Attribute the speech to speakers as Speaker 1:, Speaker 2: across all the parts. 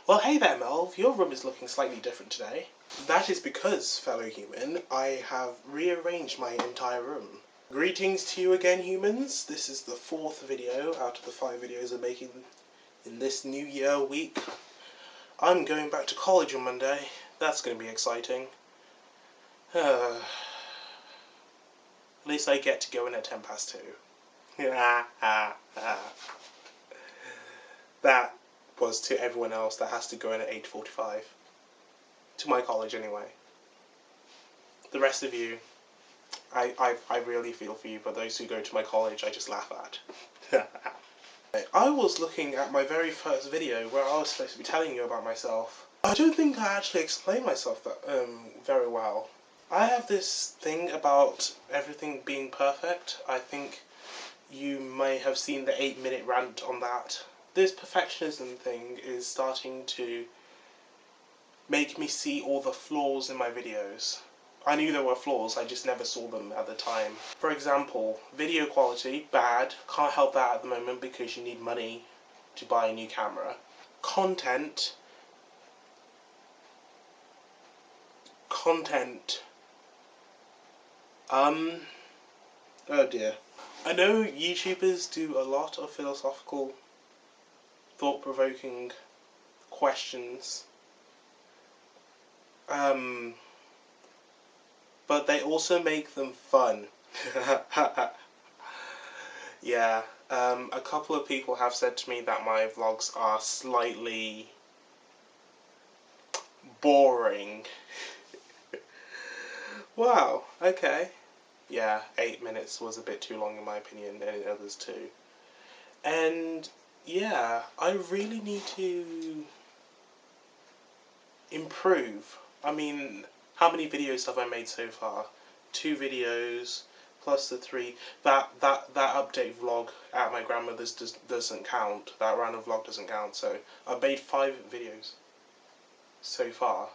Speaker 1: Well, hey there, Melv. Your room is looking slightly different today. That is because, fellow human, I have rearranged my entire room. Greetings to you again, humans. This is the 4th video out of the 5 videos I'm making in this new year week. I'm going back to college on Monday. That's going to be exciting. At least I get to go in at 2:10. That was to everyone else that has to go in at 8:45. To my college, anyway. The rest of you, I really feel for you, but those who go to my college, I just laugh at. I was looking at my very first video where I was supposed to be telling you about myself. I don't think I actually explained myself that very well. I have this thing about everything being perfect. I think you may have seen the 8-minute rant on that. This perfectionism thing is starting to make me see all the flaws in my videos. I knew there were flaws, I just never saw them at the time. For example, video quality, bad. Can't help that at the moment because you need money to buy a new camera. Content. Oh dear. I know YouTubers do a lot of philosophical, thought-provoking questions. But they also make them fun. Yeah, a couple of people have said to me that my vlogs are slightly boring. Wow, okay. Yeah, 8 minutes was a bit too long in my opinion, and in others too. And yeah, I really need to improve. I mean, how many videos have I made so far? 2 videos plus the 3. That update vlog at my grandmother's doesn't count. That random vlog doesn't count. So I've made 5 videos so far.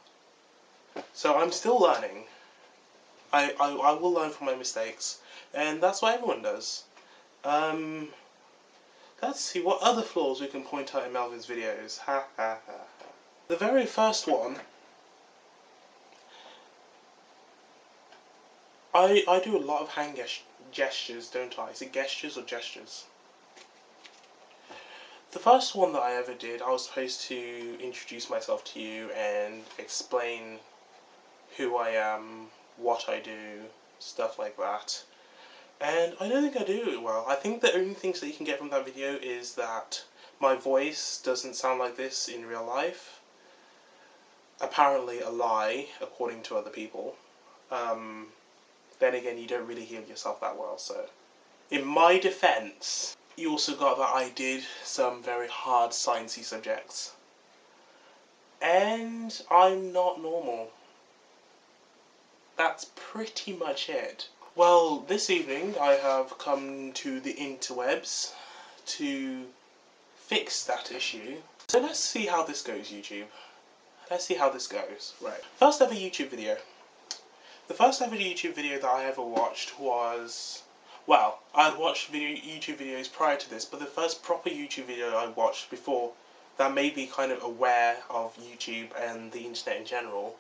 Speaker 1: So I'm still learning. I will learn from my mistakes, and that's what everyone does. Let's see what other flaws we can point out in Melvin's videos. Ha ha ha. The very first one, I do a lot of hand gestures, don't I? Is it gestures or gestures? The first one that I ever did, I was supposed to introduce myself to you and explain who I am, what I do, stuff like that. And I don't think I do it well. I think the only things that you can get from that video is that my voice doesn't sound like this in real life. Apparently a lie, according to other people. Then again, you don't really hear yourself that well, so. In my defense, you also got that I did some very hard sciencey subjects. And I'm not normal. That's pretty much it. Well, this evening I have come to the interwebs to fix that issue. So let's see how this goes, YouTube. Let's see how this goes. Right. First ever YouTube video. The first ever YouTube video that I ever watched was... Well, I had watched YouTube videos prior to this, but the first proper YouTube video I watched before that made me kind of aware of YouTube and the internet in general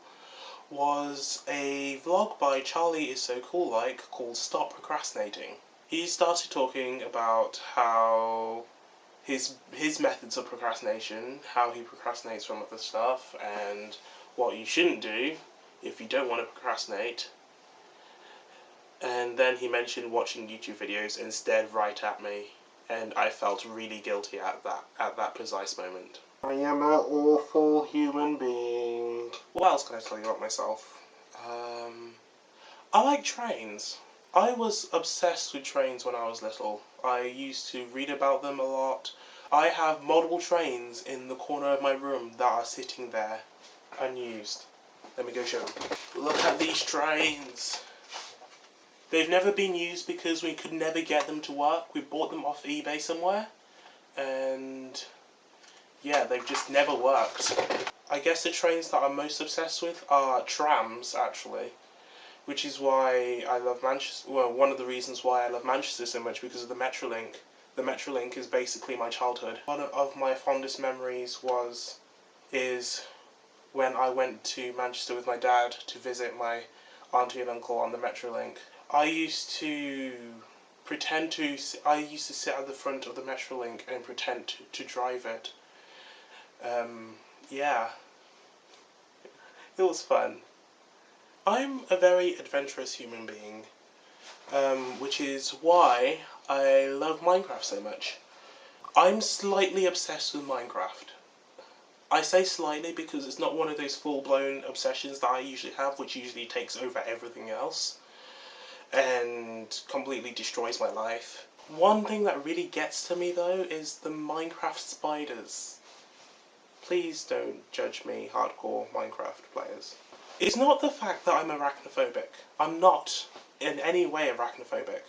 Speaker 1: was a vlog by Charlie Is So Cool Like called Stop Procrastinating. He started talking about how his methods of procrastination, how he procrastinates from other stuff, and what you shouldn't do if you don't want to procrastinate. And then he mentioned watching YouTube videos instead right at me, and I felt really guilty at that precise moment. I am an awful human being. What else can I tell you about myself? I like trains. I was obsessed with trains when I was little. I used to read about them a lot. I have multiple trains in the corner of my room that are sitting there, unused. Let me go show them. Look at these trains. They've never been used because we could never get them to work. We bought them off eBay somewhere, and yeah, they've just never worked. I guess the trains that I'm most obsessed with are trams, actually, which is why I love Manchester. Well, one of the reasons why I love Manchester so much, because of the Metrolink. The Metrolink is basically my childhood. One of my fondest memories was is when I went to Manchester with my dad to visit my auntie and uncle on the Metrolink. I used to sit at the front of the Metrolink and pretend to drive it. Yeah, it was fun. I'm a very adventurous human being, which is why I love Minecraft so much. I'm slightly obsessed with Minecraft. I say slightly because it's not one of those full-blown obsessions that I usually have, which usually takes over everything else and completely destroys my life. One thing that really gets to me though is the Minecraft spiders. Please don't judge me, hardcore Minecraft players. It's not the fact that I'm arachnophobic. I'm not in any way arachnophobic.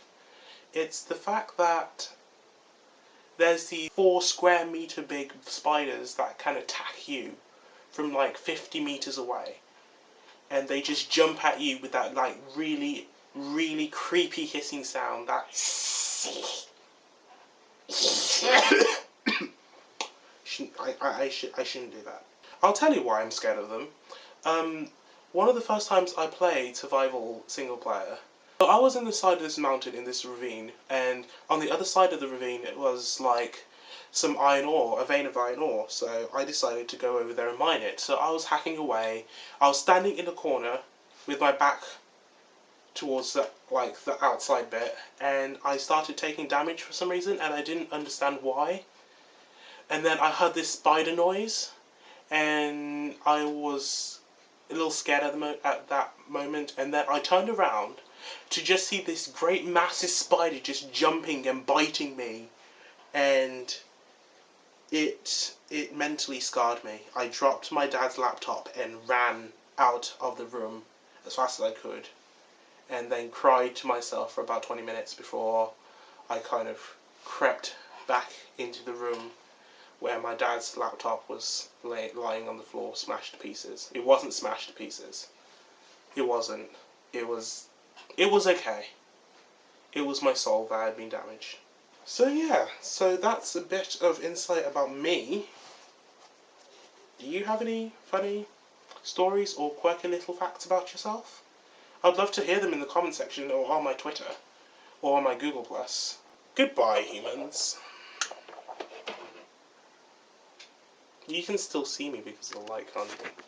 Speaker 1: It's the fact that there's these 4 square meter big spiders that can attack you from like 50 meters away. And they just jump at you with that like really, really creepy hissing sound. That I shouldn't do that. I'll tell you why I'm scared of them. One of the first times I played survival single player, so I was in the side of this mountain in this ravine, and on the other side of the ravine it was like some iron ore, a vein of iron ore, so I decided to go over there and mine it. So I was hacking away, I was standing in a corner with my back towards the outside bit, and I started taking damage for some reason, and I didn't understand why. And then I heard this spider noise, and I was a little scared at that moment, and then I turned around to just see this great massive spider just jumping and biting me, and it mentally scarred me. I dropped my dad's laptop and ran out of the room as fast as I could, and then cried to myself for about 20 minutes before I kind of crept back into the room where my dad's laptop was lying on the floor, smashed to pieces. It wasn't smashed to pieces. It wasn't. It was okay. It was my soul that had been damaged. So yeah, so that's a bit of insight about me. Do you have any funny stories or quirky little facts about yourself? I'd love to hear them in the comment section or on my Twitter or on my Google+. Goodbye, humans. You can still see me because of the light, can't you?